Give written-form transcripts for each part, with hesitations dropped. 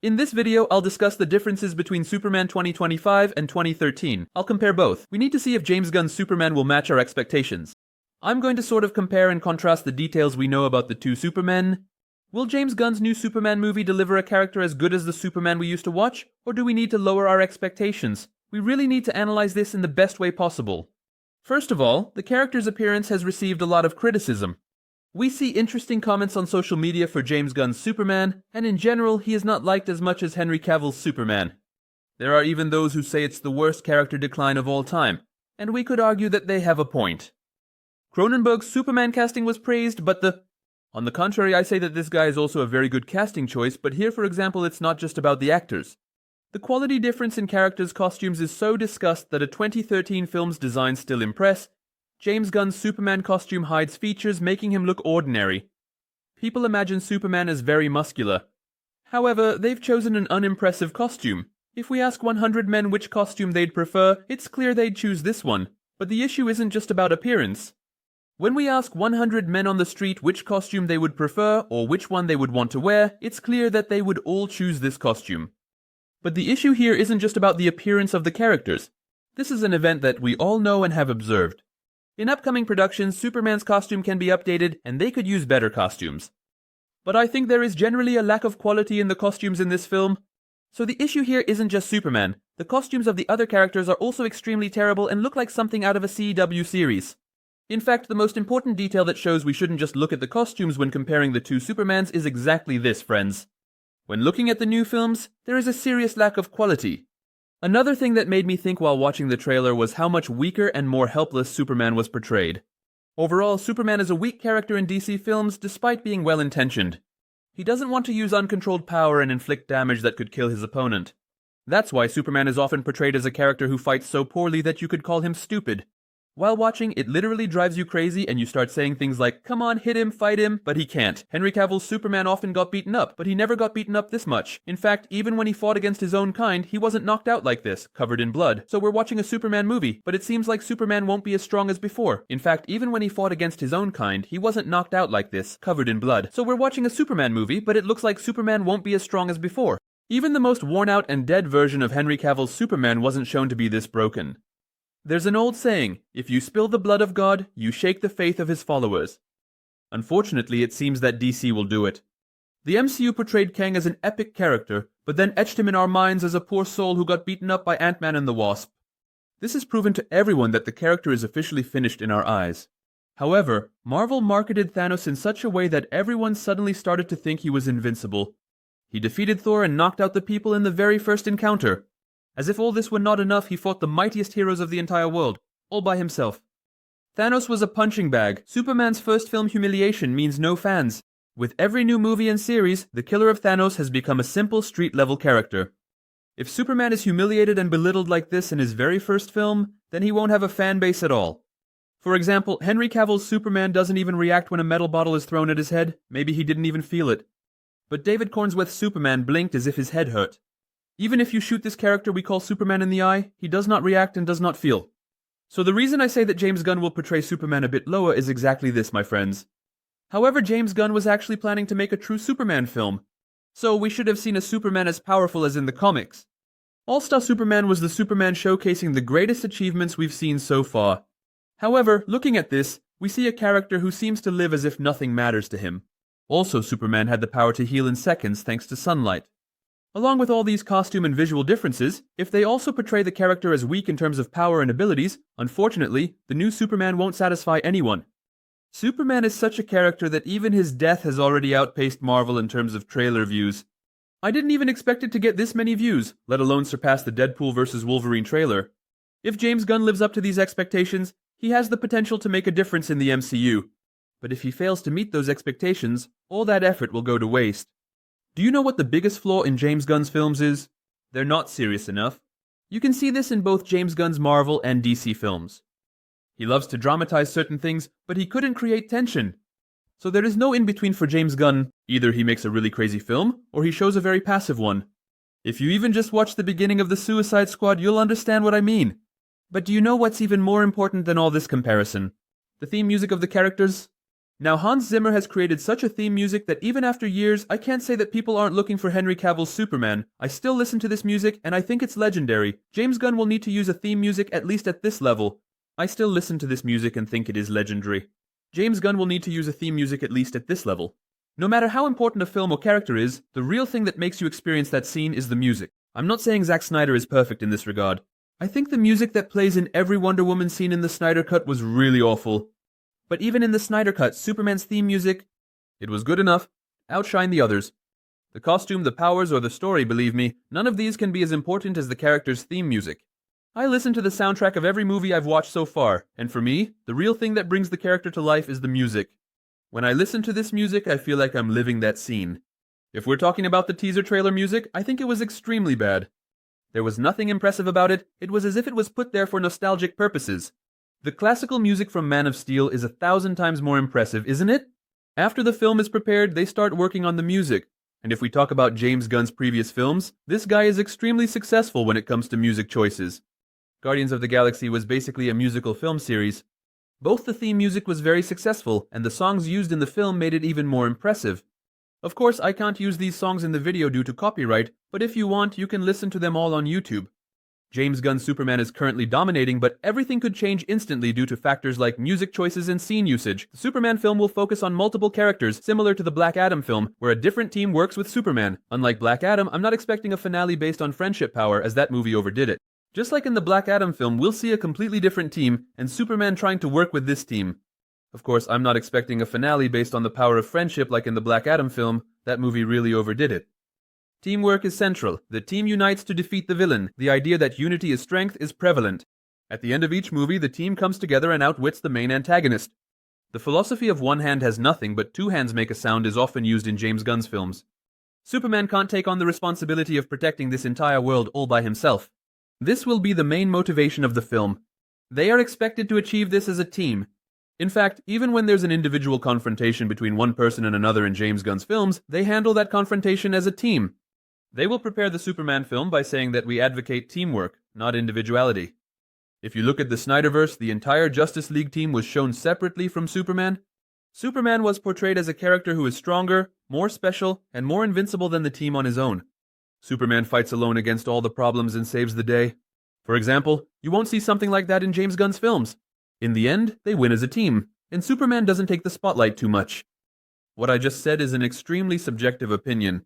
In this video, I'll discuss the differences between Superman 2025 and 2013. I'll compare both. We need to see if James Gunn's Superman will match our expectations. I'm going to sort of compare and contrast the details we know about the two Supermen. Will James Gunn's new Superman movie deliver a character as good as the Superman we used to watch, or do we need to lower our expectations? We really need to analyze this in the best way possible. First of all, the character's appearance has received a lot of criticism. We see interesting comments on social media for James Gunn's Superman, and in general, he is not liked as much as Henry Cavill's Superman. There are even those who say it's the worst character decline of all time, and we could argue that they have a point. Cronenberg's Superman casting was praised, but on the contrary, I say that this guy is also a very good casting choice, but here, for example, it's not just about the actors. The quality difference in characters' costumes is so discussed that a 2013 film's designs still impress. James Gunn's Superman costume hides features, making him look ordinary. People imagine Superman as very muscular. However, they've chosen an unimpressive costume. If we ask 100 men which costume they'd prefer, it's clear they'd choose this one. But the issue isn't just about appearance. When we ask 100 men on the street which costume they would prefer or which one they would want to wear, it's clear that they would all choose this costume. But the issue here isn't just about the appearance of the characters. This is an event that we all know and have observed. In upcoming productions, Superman's costume can be updated, and they could use better costumes. But I think there is generally a lack of quality in the costumes in this film. So the issue here isn't just Superman. The costumes of the other characters are also extremely terrible and look like something out of a CW series. In fact, the most important detail that shows we shouldn't just look at the costumes when comparing the two Supermans is exactly this, friends. When looking at the new films, there is a serious lack of quality. Another thing that made me think while watching the trailer was how much weaker and more helpless Superman was portrayed. Overall, Superman is a weak character in DC films despite being well-intentioned. He doesn't want to use uncontrolled power and inflict damage that could kill his opponent. That's why Superman is often portrayed as a character who fights so poorly that you could call him stupid. While watching, it literally drives you crazy and you start saying things like, come on, hit him, fight him, but he can't. Henry Cavill's Superman often got beaten up, but he never got beaten up this much. In fact, even when he fought against his own kind, he wasn't knocked out like this, covered in blood. So we're watching a Superman movie, but it seems like Superman won't be as strong as before. In fact, even when he fought against his own kind, he wasn't knocked out like this, covered in blood. So we're watching a Superman movie, but it looks like Superman won't be as strong as before. Even the most worn out and dead version of Henry Cavill's Superman wasn't shown to be this broken. There's an old saying, if you spill the blood of God, you shake the faith of his followers. Unfortunately, it seems that DC will do it. The MCU portrayed Kang as an epic character, but then etched him in our minds as a poor soul who got beaten up by Ant-Man and the Wasp. This has proven to everyone that the character is officially finished in our eyes. However, Marvel marketed Thanos in such a way that everyone suddenly started to think he was invincible. He defeated Thor and knocked out the people in the very first encounter. As if all this were not enough, he fought the mightiest heroes of the entire world, all by himself. Thanos was a punching bag. Superman's first film humiliation means no fans. With every new movie and series, the killer of Thanos has become a simple street-level character. If Superman is humiliated and belittled like this in his very first film, then he won't have a fan base at all. For example, Henry Cavill's Superman doesn't even react when a metal bottle is thrown at his head. Maybe he didn't even feel it. But David Cornsworth's Superman blinked as if his head hurt. Even if you shoot this character we call Superman in the eye, he does not react and does not feel. So the reason I say that James Gunn will portray Superman a bit lower is exactly this, my friends. However, James Gunn was actually planning to make a true Superman film, so we should have seen a Superman as powerful as in the comics. All-Star Superman was the Superman showcasing the greatest achievements we've seen so far. However, looking at this, we see a character who seems to live as if nothing matters to him. Also, Superman had the power to heal in seconds thanks to sunlight. Along with all these costume and visual differences, if they also portray the character as weak in terms of power and abilities, unfortunately, the new Superman won't satisfy anyone. Superman is such a character that even his death has already outpaced Marvel in terms of trailer views. I didn't even expect it to get this many views, let alone surpass the Deadpool vs. Wolverine trailer. If James Gunn lives up to these expectations, he has the potential to make a difference in the MCU. But if he fails to meet those expectations, all that effort will go to waste. Do you know what the biggest flaw in James Gunn's films is? They're not serious enough. You can see this in both James Gunn's Marvel and DC films. He loves to dramatize certain things, but he couldn't create tension. So there is no in-between for James Gunn. Either he makes a really crazy film, or he shows a very passive one. If you even just watch the beginning of the Suicide Squad, you'll understand what I mean. But do you know what's even more important than all this comparison? The theme music of the characters? Now, Hans Zimmer has created such a theme music that even after years, I can't say that people aren't looking for Henry Cavill's Superman. I still listen to this music, and I think it's legendary. James Gunn will need to use a theme music at least at this level. I still listen to this music and think it is legendary. James Gunn will need to use a theme music at least at this level. No matter how important a film or character is, the real thing that makes you experience that scene is the music. I'm not saying Zack Snyder is perfect in this regard. I think the music that plays in every Wonder Woman scene in the Snyder Cut was really awful. But even in the Snyder Cut, Superman's theme music, it was good enough, outshined the others. The costume, the powers, or the story, believe me, none of these can be as important as the character's theme music. I listen to the soundtrack of every movie I've watched so far, and for me, the real thing that brings the character to life is the music. When I listen to this music, I feel like I'm living that scene. If we're talking about the teaser trailer music, I think it was extremely bad. There was nothing impressive about it. It was as if it was put there for nostalgic purposes. The classical music from Man of Steel is 1,000 times more impressive, isn't it? After the film is prepared, they start working on the music. And if we talk about James Gunn's previous films, this guy is extremely successful when it comes to music choices. Guardians of the Galaxy was basically a musical film series. Both the theme music was very successful, and the songs used in the film made it even more impressive. Of course, I can't use these songs in the video due to copyright, but if you want, you can listen to them all on YouTube. James Gunn's Superman is currently dominating, but everything could change instantly due to factors like music choices and scene usage. The Superman film will focus on multiple characters, similar to the Black Adam film, where a different team works with Superman. Unlike Black Adam, I'm not expecting a finale based on friendship power, as that movie overdid it. Just like in the Black Adam film, we'll see a completely different team, and Superman trying to work with this team. Of course, I'm not expecting a finale based on the power of friendship like in the Black Adam film. That movie really overdid it. Teamwork is central. The team unites to defeat the villain. The idea that unity is strength is prevalent. At the end of each movie, the team comes together and outwits the main antagonist. The philosophy of one hand has nothing, but two hands make a sound is often used in James Gunn's films. Superman can't take on the responsibility of protecting this entire world all by himself. This will be the main motivation of the film. They are expected to achieve this as a team. In fact, even when there's an individual confrontation between one person and another in James Gunn's films, they handle that confrontation as a team. They will prepare the Superman film by saying that we advocate teamwork, not individuality. If you look at the Snyderverse, the entire Justice League team was shown separately from Superman. Superman was portrayed as a character who is stronger, more special, and more invincible than the team on his own. Superman fights alone against all the problems and saves the day. For example, you won't see something like that in James Gunn's films. In the end, they win as a team, and Superman doesn't take the spotlight too much. What I just said is an extremely subjective opinion.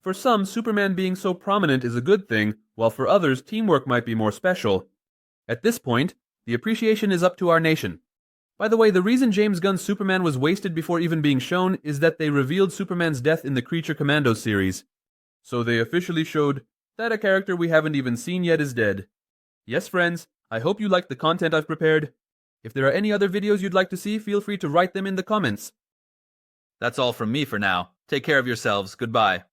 For some, Superman being so prominent is a good thing, while for others, teamwork might be more special. At this point, the appreciation is up to our nation. By the way, the reason James Gunn's Superman was wasted before even being shown is that they revealed Superman's death in the Creature Commandos series. So they officially showed that a character we haven't even seen yet is dead. Yes, friends, I hope you liked the content I've prepared. If there are any other videos you'd like to see, feel free to write them in the comments. That's all from me for now. Take care of yourselves. Goodbye.